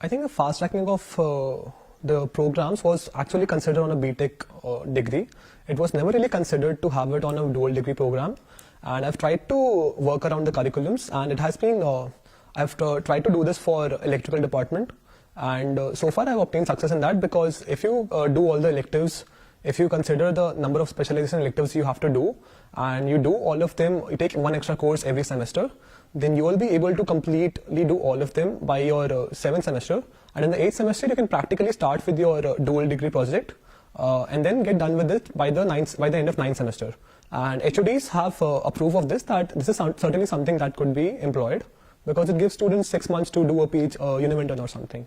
I think the fast tracking of the programs was actually considered on a BTech degree. It was never really considered to have it on a dual degree program. And I've tried to work around the curriculums, and it has been, I've tried to do this for electrical department. And so far I've obtained success in that, because if you do all the electives, if you consider the number of specialization electives you have to do, and you do all of them, you take one extra course every semester, then you will be able to completely do all of them by your 7th semester. And in the 8th semester, you can practically start with your dual degree project and then get done with it by the end of 9th semester. And HODs have approved of this, that this is certainly something that could be employed, because it gives students 6 months to do a PhD, Univintern or something.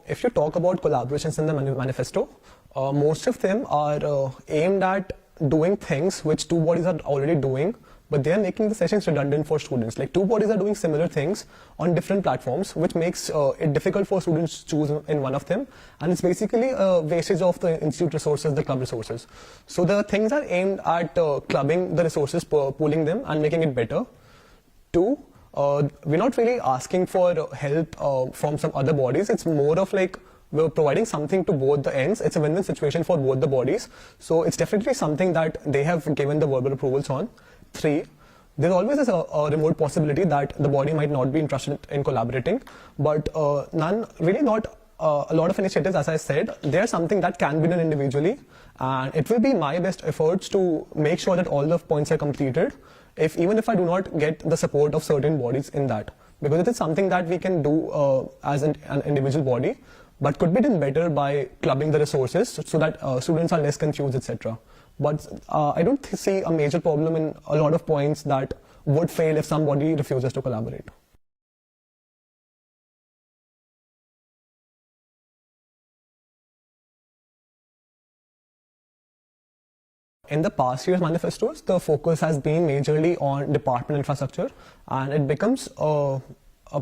If you talk about collaborations in the manifesto, most of them are aimed at doing things which two bodies are already doing, but they are making the sessions redundant for students. Like, two bodies are doing similar things on different platforms, which makes it difficult for students to choose in one of them. And it's basically a wastage of the institute resources, the club resources. So the things are aimed at clubbing the resources, pooling them and making it better. Two, we're not really asking for help from some other bodies. It's more of like we're providing something to both the ends. It's a win-win situation for both the bodies. So it's definitely something that they have given the verbal approvals on. 3, there's always a remote possibility that the body might not be interested in collaborating, but a lot of initiatives, as I said, they're something that can be done individually, and it will be my best efforts to make sure that all the points are completed, even if I do not get the support of certain bodies in that, because it is something that we can do as an individual body, but could be done better by clubbing the resources so that students are less confused, etc. But I don't see a major problem in a lot of points that would fail if somebody refuses to collaborate. In the past year's manifestos, the focus has been majorly on department infrastructure, and it becomes a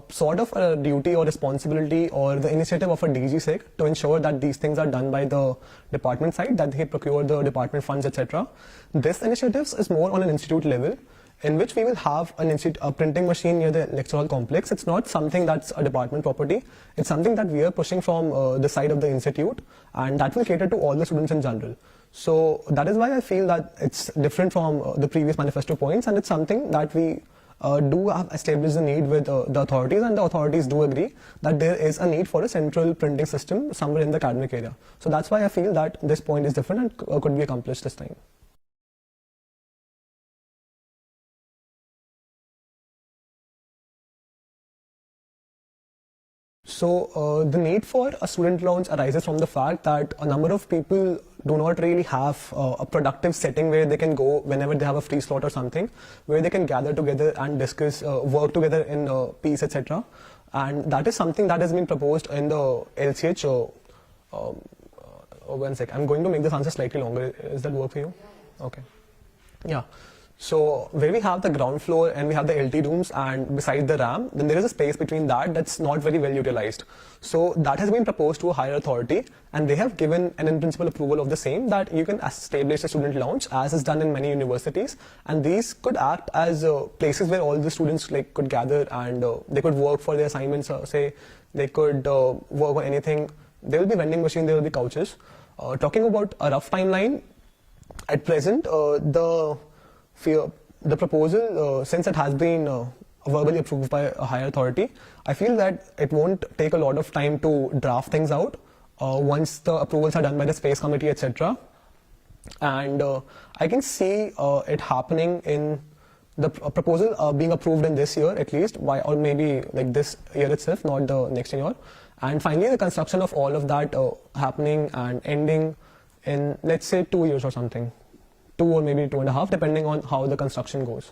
sort of a duty or responsibility or the initiative of a DG to ensure that these things are done by the department side, that they procure the department funds, etc. This initiative is more on an institute level, in which we will have a printing machine near the lecture hall complex. It's not something that's a department property. It's something that we are pushing from the side of the institute, and that will cater to all the students in general. So that is why I feel that it's different from the previous manifesto points, and it's something that we do have established the need with the authorities, and the authorities do agree that there is a need for a central printing system somewhere in the academic area. So that's why I feel that this point is different and could be accomplished this time. So the need for a student lounge arises from the fact that a number of people do not really have a productive setting where they can go whenever they have a free slot or something, where they can gather together and discuss, work together in peace, etc. And that is something that has been proposed in the LCH. 1 sec, I'm going to make this answer slightly longer. Does that work for you? Okay. Yeah. So where we have the ground floor and we have the LT rooms, and beside the RAM, then there is a space between that's not very well utilized. So that has been proposed to a higher authority, and they have given an in-principle approval of the same, that you can establish a student lounge as is done in many universities, and these could act as places where all the students could gather, and they could work for their assignments, say they could work on anything. There will be vending machine, there will be couches. Talking about a rough timeline, at present the proposal, since it has been verbally approved by a higher authority, I feel that it won't take a lot of time to draft things out once the approvals are done by the space committee, etc. And I can see it happening in the proposal being approved in this year at least, or maybe this year itself, not the next year. And finally, the construction of all of that happening and ending in, let's say, 2 years or something. 2 or maybe 2.5, depending on how the construction goes.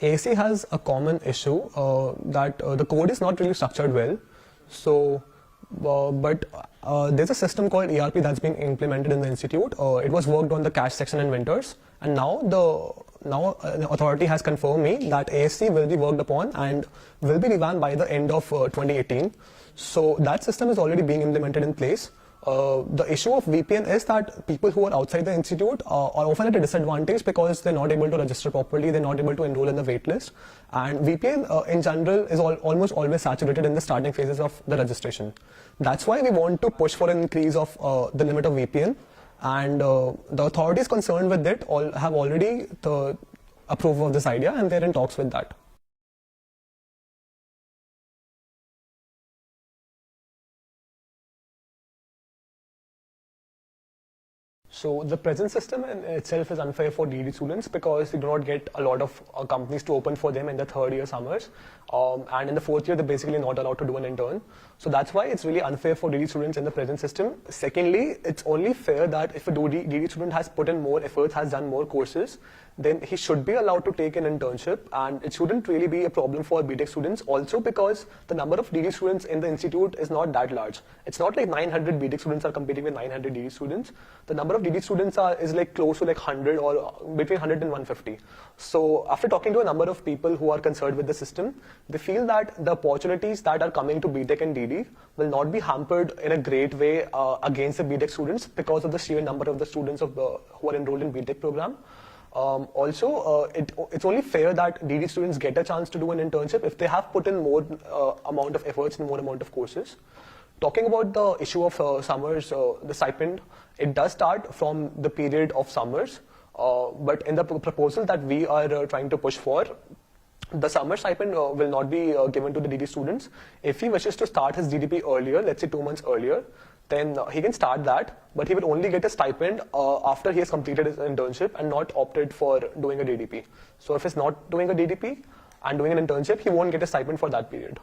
AC has a common issue that the code is not really structured well. So, but there's a system called ERP that's been implemented in the institute. It was worked on the cash section in winters, and now now the authority has confirmed me that ASC will be worked upon and will be revamped by the end of 2018. So that system is already being implemented in place. The issue of VPN is that people who are outside the institute are often at a disadvantage because they're not able to register properly, they're not able to enroll in the wait list. And VPN in general is almost always saturated in the starting phases of the registration. That's why we want to push for an increase of the limit of VPN. And the authorities concerned with it have already approved of this idea, and they're in talks with that. So the present system in itself is unfair for DD students because they do not get a lot of companies to open for them in the third year summers. And in the fourth year, they're basically not allowed to do an intern. So that's why it's really unfair for DD students in the present system. Secondly, it's only fair that if a DD student has put in more efforts, has done more courses, then he should be allowed to take an internship, and it shouldn't really be a problem for BTech students also because the number of DD students in the institute is not that large. It's not like 900 BTech students are competing with 900 DD students. The number of DD students is like close to like 100 or between 100 and 150. So after talking to a number of people who are concerned with the system, they feel that the opportunities that are coming to BTech and DD will not be hampered in a great way against the BTech students because of the sheer number of the students who are enrolled in BTech program. It's only fair that DD students get a chance to do an internship if they have put in more amount of efforts and more amount of courses. Talking about the issue of summers, the stipend, it does start from the period of summers, but in the proposal that we are trying to push for, the summer stipend will not be given to the DD students. If he wishes to start his DDP earlier, let's say 2 months earlier, then he can start that, but he will only get a stipend after he has completed his internship and not opted for doing a DDP. So if he's not doing a DDP and doing an internship, he won't get a stipend for that period.